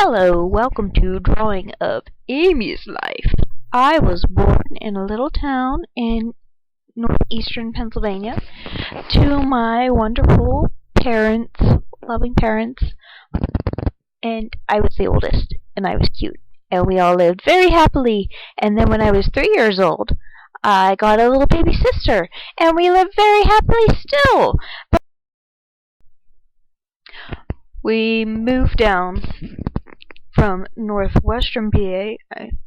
Hello, welcome to Drawing of Amy's Life. I was born in a little town in northeastern Pennsylvania to my wonderful parents, loving parents, and I was the oldest, and I was cute. And we all lived very happily, and then when I was 3 years old, I got a little baby sister, and we live very happily still. We moved down from northwestern PA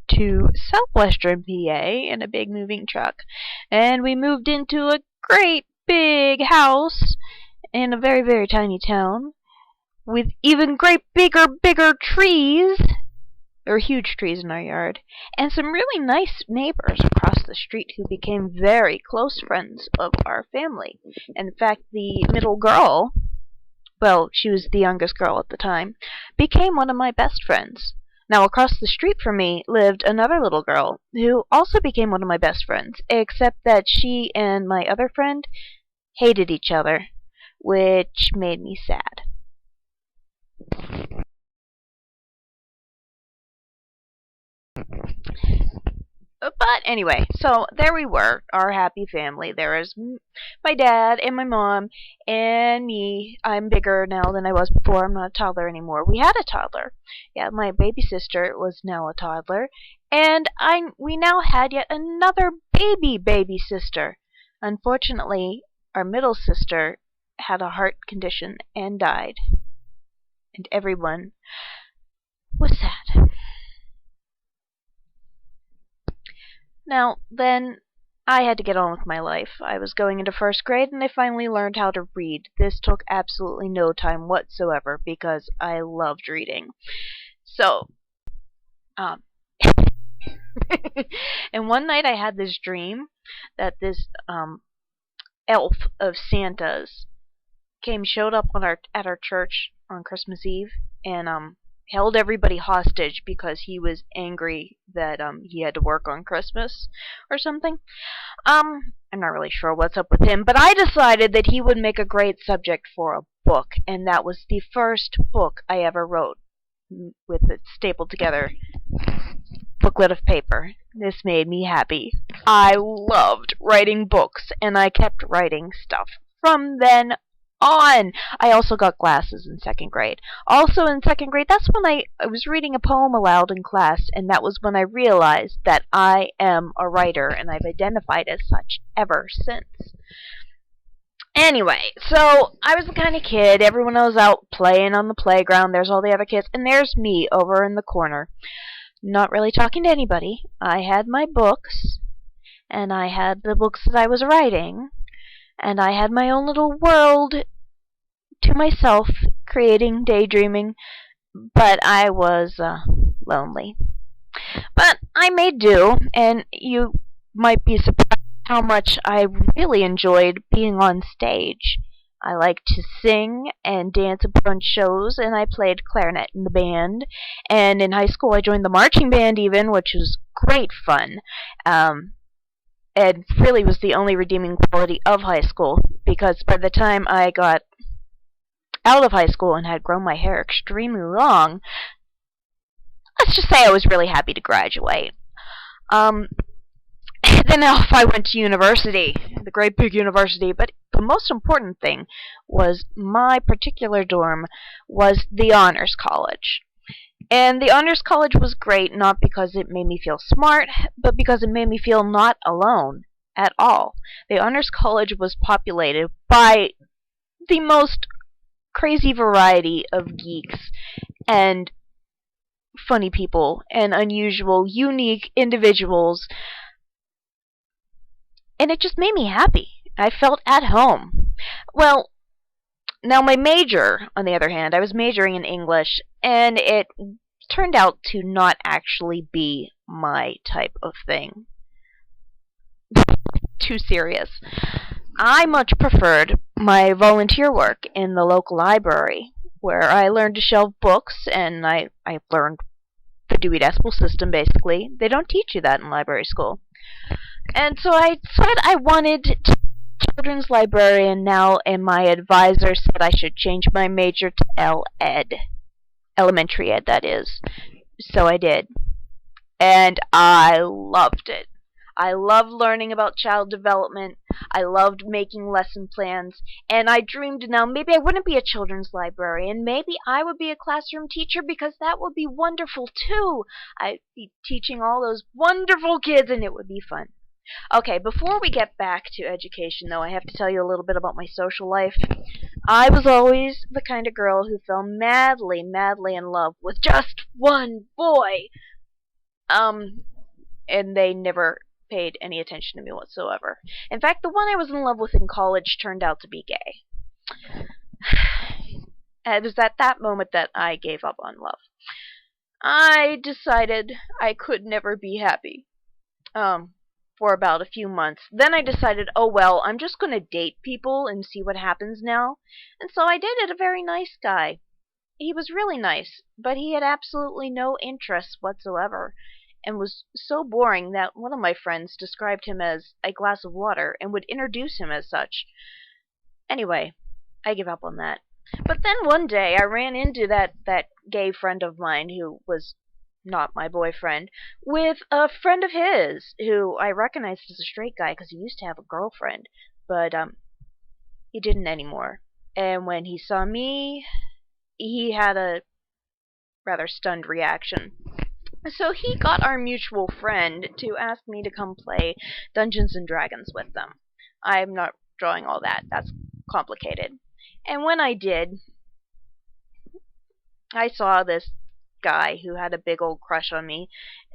to southwestern PA in a big moving truck. And we moved into a great big house in a very, very tiny town with even bigger trees. There were huge trees in our yard. And some really nice neighbors across the street who became very close friends of our family. And in fact, the middle girl, well, she was the youngest girl at the time, became one of my best friends. Now, across the street from me lived another little girl who also became one of my best friends, except that she and my other friend hated each other, which made me sad. But anyway, so there we were, our happy family. There was my dad and my mom and me. I'm bigger now than I was before. I'm not a toddler anymore. We had a toddler. Yeah, my baby sister was now a toddler. And we now had yet another baby sister. Unfortunately, our middle sister had a heart condition and died. And everyone was sad. Now, then, I had to get on with my life. I was going into first grade, and I finally learned how to read. This took absolutely no time whatsoever, because I loved reading. So, and one night I had this dream that this elf of Santa's showed up at our church on Christmas Eve, and held everybody hostage because he was angry that he had to work on Christmas or something. I'm not really sure what's up with him, but I decided that he would make a great subject for a book, and that was the first book I ever wrote with it stapled together booklet of paper. This made me happy. I loved writing books, and I kept writing stuff from then on. I also got glasses in second grade. Also in second grade, that's when I was reading a poem aloud in class, and that was when I realized that I am a writer, and I've identified as such ever since. Anyway, so I was the kind of kid, everyone was out playing on the playground, there's all the other kids, and there's me over in the corner, not really talking to anybody. I had my books, and I had the books that I was writing, and I had my own little world to myself, creating, daydreaming, but I was lonely. But I made do, and you might be surprised how much I really enjoyed being on stage. I liked to sing and dance and put on shows, and I played clarinet in the band. And in high school I joined the marching band even, which was great fun. It really was the only redeeming quality of high school, because by the time I got out of high school and had grown my hair extremely long, let's just say I was really happy to graduate. Then off I went to university, the great big university, but the most important thing was my particular dorm was the Honors College. And the Honors College was great, not because it made me feel smart, but because it made me feel not alone at all. The Honors College was populated by the most crazy variety of geeks and funny people and unusual, unique individuals. And it just made me happy. I felt at home. Well, now my major, on the other hand, I was majoring in English, and it turned out to not actually be my type of thing. Too serious. I much preferred my volunteer work in the local library, where I learned to shelve books, and I learned the Dewey Decimal System, basically. They don't teach you that in library school. And so I said I wanted to be a children's librarian now, and my advisor said I should change my major to L.Ed. elementary ed, that is. So I did. And I loved it. I loved learning about child development. I loved making lesson plans. And I dreamed now maybe I wouldn't be a children's librarian. Maybe I would be a classroom teacher because that would be wonderful too. I'd be teaching all those wonderful kids and it would be fun. Okay, before we get back to education though, I have to tell you a little bit about my social life. I was always the kind of girl who fell madly, madly in love with just one boy. Um, and they never paid any attention to me whatsoever. In fact, the one I was in love with in college turned out to be gay. It was at that moment that I gave up on love. I decided I could never be happy. For about a few months. Then I decided, oh well, I'm just going to date people and see what happens now. And so I dated a very nice guy. He was really nice, but he had absolutely no interest whatsoever and was so boring that one of my friends described him as a glass of water and would introduce him as such. Anyway, I gave up on that. But then one day I ran into that gay friend of mine who was not my boyfriend, with a friend of his who I recognized as a straight guy because he used to have a girlfriend, but he didn't anymore. And when he saw me, he had a rather stunned reaction. So he got our mutual friend to ask me to come play Dungeons and Dragons with them. I'm not drawing all that. That's complicated. And when I did, I saw this guy who had a big old crush on me,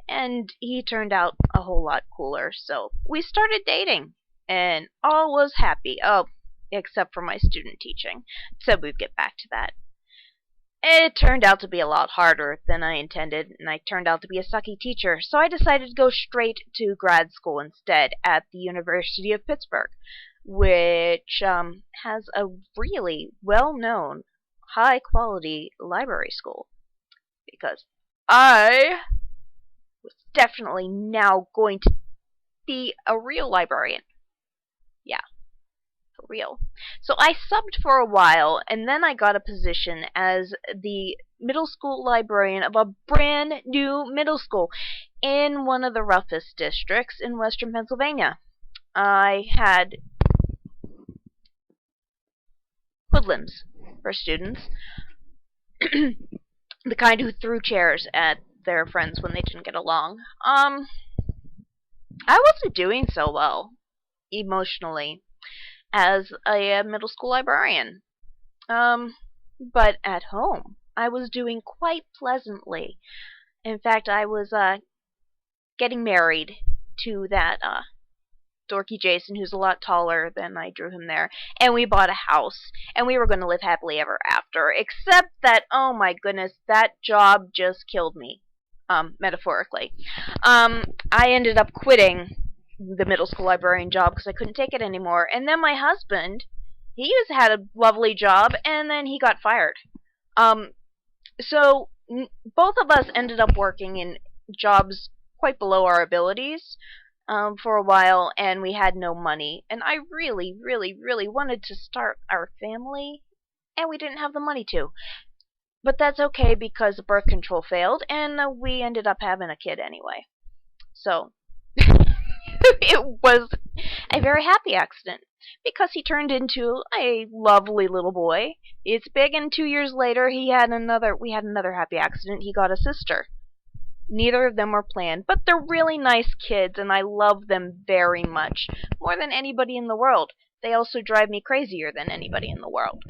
and he turned out a whole lot cooler. So we started dating, and all was happy. Oh, except for my student teaching. Said we'd get back to that. It turned out to be a lot harder than I intended, and I turned out to be a sucky teacher, so I decided to go straight to grad school instead at the University of Pittsburgh, which has a really well-known, high-quality library school. Because I was definitely now going to be a real librarian. Yeah, for real. So I subbed for a while, and then I got a position as the middle school librarian of a brand new middle school in one of the roughest districts in western Pennsylvania. I had hoodlums for students. The kind who threw chairs at their friends when they didn't get along. I wasn't doing so well emotionally as a middle school librarian. But at home, I was doing quite pleasantly. In fact, I was getting married to that dorky Jason, who's a lot taller than I drew him there, and we bought a house, and we were going to live happily ever after, except that, oh my goodness, that job just killed me, metaphorically. I ended up quitting the middle school librarian job because I couldn't take it anymore, and then my husband, had a lovely job, and then he got fired. So both of us ended up working in jobs quite below our abilities, for a while, and we had no money. And I really, really, really wanted to start our family, and we didn't have the money to. But that's okay because the birth control failed, and we ended up having a kid anyway. So it was a very happy accident because he turned into a lovely little boy. It's big, and 2 years later, we had another happy accident. He got a sister. Neither of them were planned, but they're really nice kids, and I love them very much, more than anybody in the world. They also drive me crazier than anybody in the world.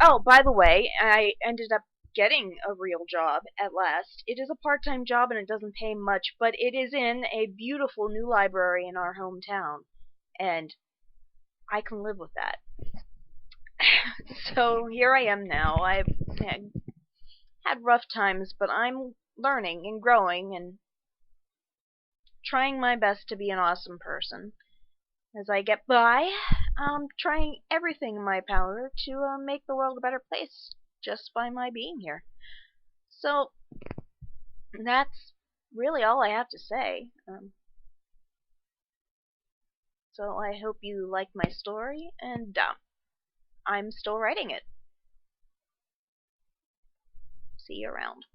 Oh, by the way, I ended up getting a real job at last. It is a part-time job, and it doesn't pay much, but it is in a beautiful new library in our hometown, and I can live with that. So here I am now. I've had rough times, but I'm learning and growing and trying my best to be an awesome person. As I get by, I'm trying everything in my power to make the world a better place just by my being here. So that's really all I have to say. So I hope you liked my story, and I'm still writing it. see you around.